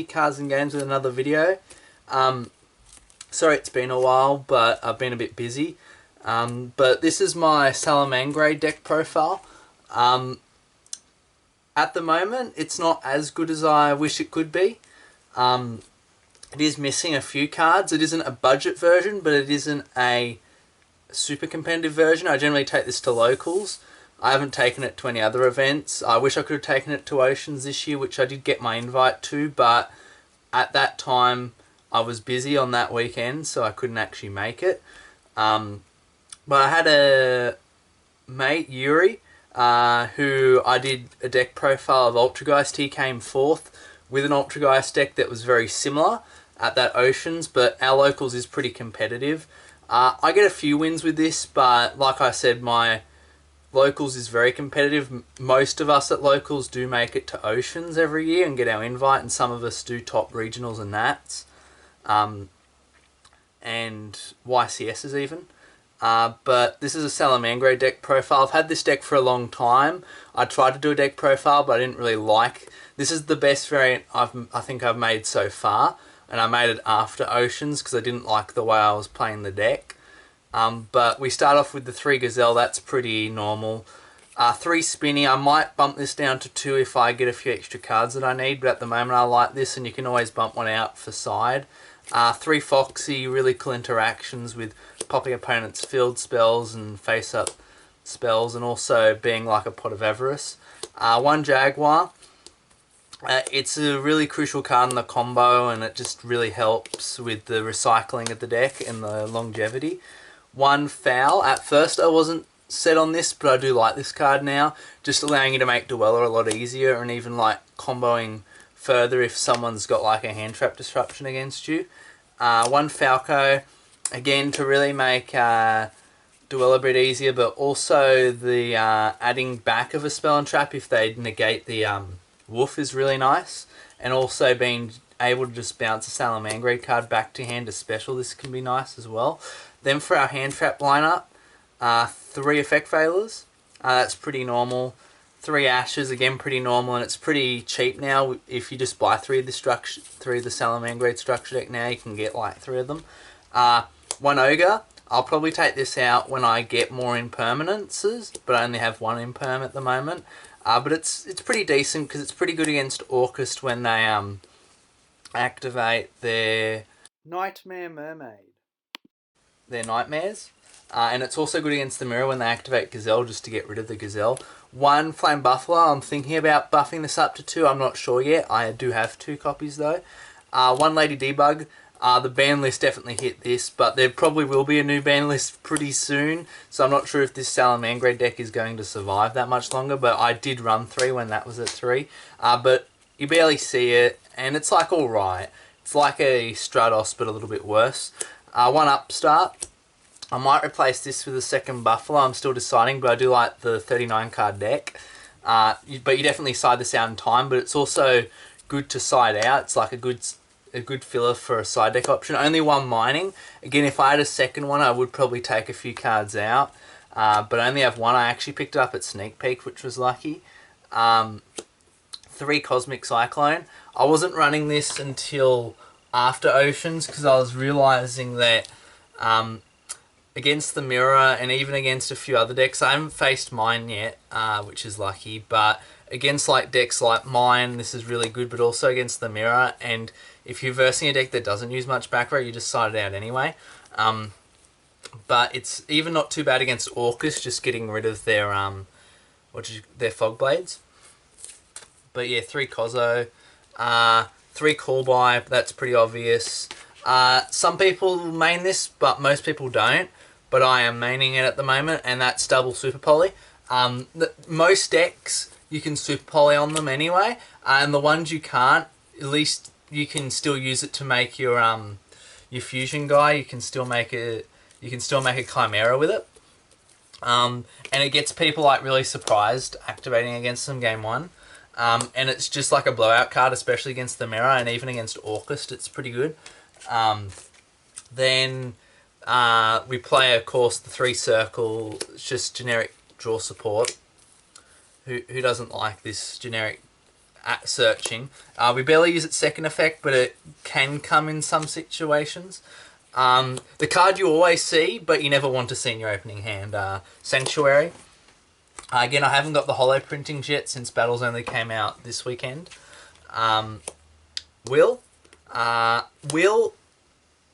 Cars and Games with another video. Sorry it's been a while, but I've been a bit busy. But this is my Salamangreat deck profile. At the moment, it's not as good as I wish it could be. It is missing a few cards. It isn't a budget version, but it isn't a super competitive version. I generally take this to locals. I haven't taken it to any other events. I wish I could have taken it to Oceans this year, which I did get my invite to, but at that time I was busy on that weekend, so I couldn't actually make it. But I had a mate, Yuri, who I did a deck profile of Ultrageist. He came fourth with an Ultrageist deck that was very similar at that Oceans, but our locals is pretty competitive. I get a few wins with this, but like I said, my locals is very competitive. Most of us at locals do make it to Oceans every year and get our invite, and some of us do top regionals and nats, and YCSs even. But this is a Salamangreat deck profile. I've had this deck for a long time. I tried to do a deck profile, but I didn't really like. This is the best variant I think I've made so far, and I made it after Oceans because I didn't like the way I was playing the deck. But we start off with the 3 Gazelle. That's pretty normal. 3 Spinny. I might bump this down to 2 if I get a few extra cards that I need, but at the moment I like this, and you can always bump one out for side. 3 Foxy. Really cool interactions with popping opponents' field spells and face-up spells, and also being like a Pot of Avarice. 1 Jaguar. It's a really crucial card in the combo, and it just really helps with the recycling of the deck and the longevity. 1 Foul. At first I wasn't set on this, but I do like this card now, just allowing you to make Dweller a lot easier, and even like comboing further if someone's got like a hand trap disruption against you. 1 Falco, again to really make Dweller a bit easier, but also the adding back of a spell and trap if they negate the Woof is really nice, and also being able to just bounce a Salamangreat card back to hand to special, this can be nice as well. Then for our hand trap lineup, 3 Effect Failures, that's pretty normal. 3 Ashes, again pretty normal, and it's pretty cheap now. If you just buy 3 of the Salamangreat structure deck now, you can get like 3 of them. 1 Ogre, I'll probably take this out when I get more impermanences, but I only have 1 imperm at the moment. But it's pretty decent because it's pretty good against Orcust when they activate their Nightmare Mermaid, their nightmares. And it's also good against the Mirror when they activate Gazelle, just to get rid of the Gazelle. 1 Flame Buffalo. I'm thinking about buffing this up to 2. I'm not sure yet. I do have 2 copies though. 1 Lady Debug. The ban list definitely hit this, but there probably will be a new ban list pretty soon, so I'm not sure if this Salamangreat deck is going to survive that much longer, but I did run 3 when that was at 3. But you barely see it, and it's like alright. It's like a Stratos, but a little bit worse. 1 Upstart. I might replace this with a 2nd Buffalo. I'm still deciding, but I do like the 39 card deck. But you definitely side this out in time, but it's also good to side out. It's like a good filler for a side deck option. Only 1 Mining. Again, if I had a 2nd one, I would probably take a few cards out. But I only have 1. I actually picked it up at Sneak Peek, which was lucky. 3 Cosmic Cyclone. I wasn't running this until after Oceans because I was realizing that against the Mirror and even against a few other decks, I haven't faced mine yet, which is lucky, but against like decks like mine, this is really good, but also against the Mirror, and if you're versing a deck that doesn't use much back row, you just side it out anyway. But it's even not too bad against Orcus, just getting rid of their their Fog Blades. But yeah, 3 Kozo, 3 Call By, that's pretty obvious. Some people main this, but most people don't. But I am maining it at the moment, and that's double Super Poly. Most decks, you can Super Poly on them anyway, and the ones you can't, at least you can still use it to make your fusion guy. You can still make a Chimera with it, and it gets people like really surprised activating against them game 1. And it's just like a blowout card, especially against the Mirror, and even against Orcust, it's pretty good. Then we play, of course, the 3 Circle. It's just generic draw support. Who doesn't like this generic at searching. We barely use its second effect, but it can come in some situations. The card you always see, but you never want to see in your opening hand, Sanctuary. Again, I haven't got the holo printings yet since Battles only came out this weekend. Will. Will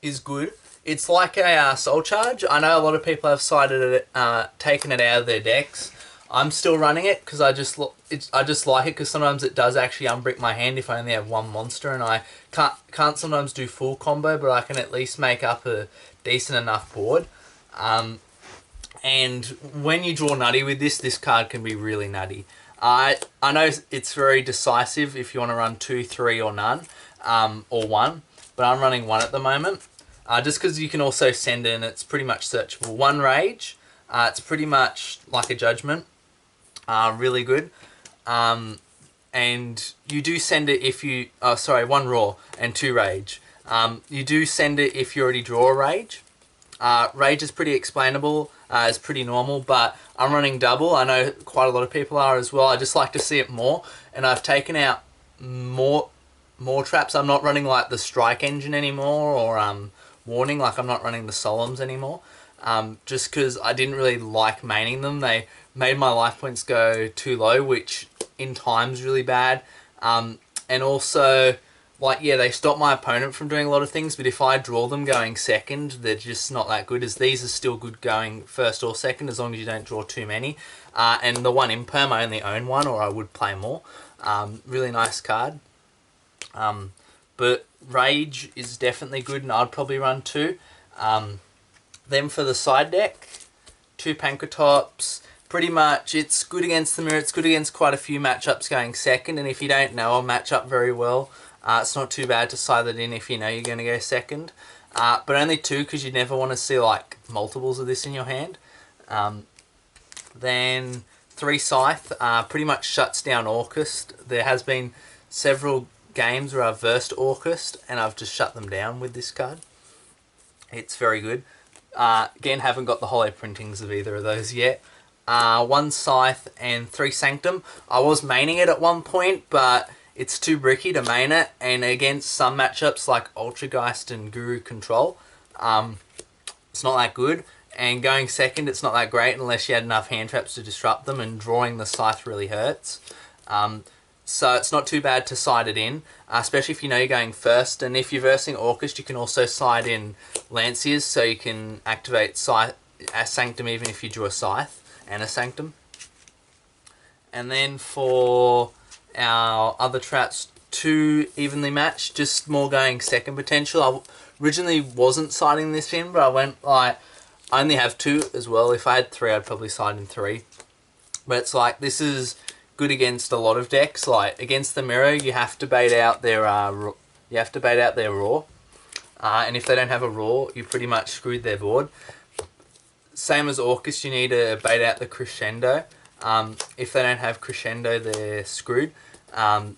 is good. It's like a Soul Charge. I know a lot of people have cited it, taken it out of their decks. I'm still running it because I just like it because sometimes it does actually unbrick my hand if I only have one monster, and I can't sometimes do full combo, but I can at least make up a decent enough board. And when you draw nutty with this card can be really nutty. I know it's very decisive if you want to run 2, 3, or none, or 1, but I'm running 1 at the moment. Just because you can also send in, it's pretty much searchable. 1 Rage, it's pretty much like a Judgment, really good. And you do send it if you, 1 Raw and 2 Rage. You do send it if you already draw a Rage. Rage is pretty explainable, it's pretty normal, but I'm running double. I know quite a lot of people are as well. I just like to see it more, and I've taken out more traps. I'm not running like the Strike Engine anymore, or Warning, like I'm not running the Solemns anymore, just because I didn't really like maining them. They made my life points go too low, which in time's really bad, and also, like, yeah, they stop my opponent from doing a lot of things, but if I draw them going second, they're just not that good, as these are still good going first or second, as long as you don't draw too many. And the 1 Imperm, I only own 1, or I would play more. Really nice card. But Rage is definitely good, and I'd probably run 2. Then for the side deck, 2 Pankratops. Pretty much, it's good against the mirror, it's good against quite a few matchups going second, and if you don't know a matchup very well, it's not too bad to side it in if you know you're going to go second. But only 2 because you never want to see like multiples of this in your hand. Then 3 Scythe pretty much shuts down Orcust. There has been several games where I've versed Orcust and I've just shut them down with this card. It's very good. Again, haven't got the holo printings of either of those yet. 1 Scythe and 3 Sanctum. I was maining it at one point, but it's too bricky to main it, and against some matchups like Ultrageist and Guru Control, it's not that good. And going second, it's not that great unless you had enough hand traps to disrupt them, and drawing the Scythe really hurts. So it's not too bad to side it in, especially if you know you're going first. And if you're versing Orcust, you can also side in Lanciers, so you can activate Sanctum even if you drew a Scythe and a Sanctum. And then for our other traps, 2 evenly matched, just more going second potential. I originally wasn't siding this in, but I went like, I only have 2 as well. If I had 3, I'd probably side in 3. But it's like, this is good against a lot of decks. Like against the mirror, you have to bait out their raw, and if they don't have a raw, you pretty much screwed their board. Same as Orcust, you need to bait out the Crescendo. If they don't have Crescendo, they're screwed. And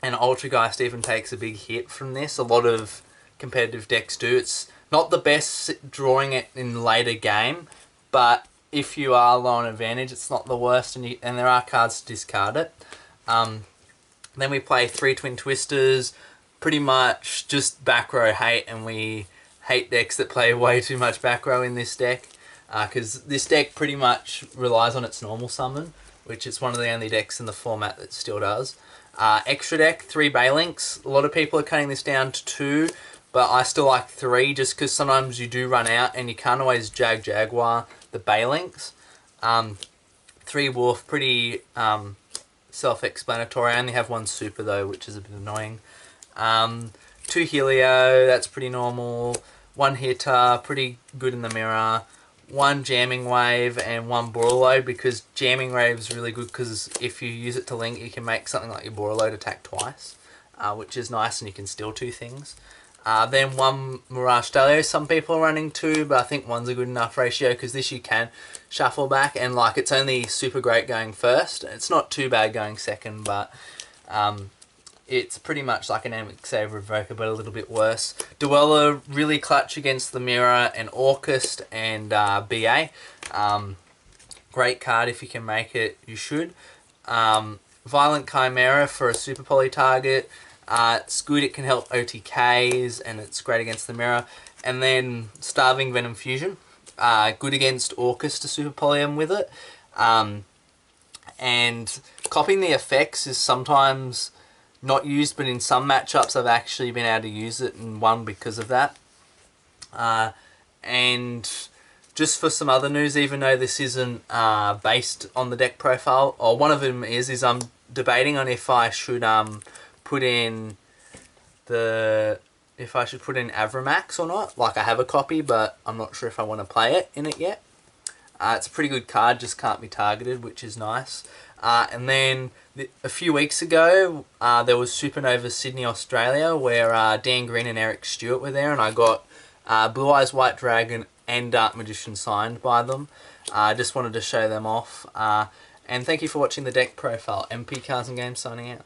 Ultrageist even takes a big hit from this. A lot of competitive decks do. It's not the best drawing it in later game, but if you are low on advantage, it's not the worst, and there are cards to discard it. Then we play 3 Twin Twisters, pretty much just back row hate, and we hate decks that play way too much back row in this deck, because this deck pretty much relies on its normal summon, which is one of the only decks in the format that still does. Extra deck, 3 Balinks. A lot of people are cutting this down to 2, but I still like 3 just because sometimes you do run out and you can't always Jaguar the Balinks. 3 Wolf, pretty self-explanatory. I only have 1 Super though, which is a bit annoying. 2 Helio, that's pretty normal. 1 Hitter, pretty good in the mirror. 1 Jamming Wave and 1 Borreload, because Jamming Wave is really good because if you use it to link, you can make something like your Borreload attack twice, which is nice, and you can steal 2 things. Then 1 Mirage Stalio. Some people are running 2, but I think 1's a good enough ratio because this you can shuffle back, and like it's only super great going first. It's not too bad going second, but it's pretty much like an Amic Save Revoker, but a little bit worse. Duella, really clutch against the Mirror and Orcust and BA. Great card if you can make it, you should. Violent Chimera for a Super Poly target. It's good, it can help OTKs, and it's great against the mirror. And then Starving Venom Fusion. Good against Orcus to Super Poly him with it. And copying the effects is sometimes not used, but in some matchups I've actually been able to use it and won because of that. And just for some other news, even though this isn't based on the deck profile, or one of them is I'm debating on if I should put in Avramax or not. Like, I have a copy, but I'm not sure if I want to play it in it yet. It's a pretty good card, just can't be targeted, which is nice. And then a few weeks ago, there was Supernova Sydney, Australia, where Dan Green and Eric Stewart were there, and I got Blue Eyes White Dragon and Dark Magician signed by them. I just wanted to show them off. And thank you for watching the deck profile. MP Cards and Games signing out.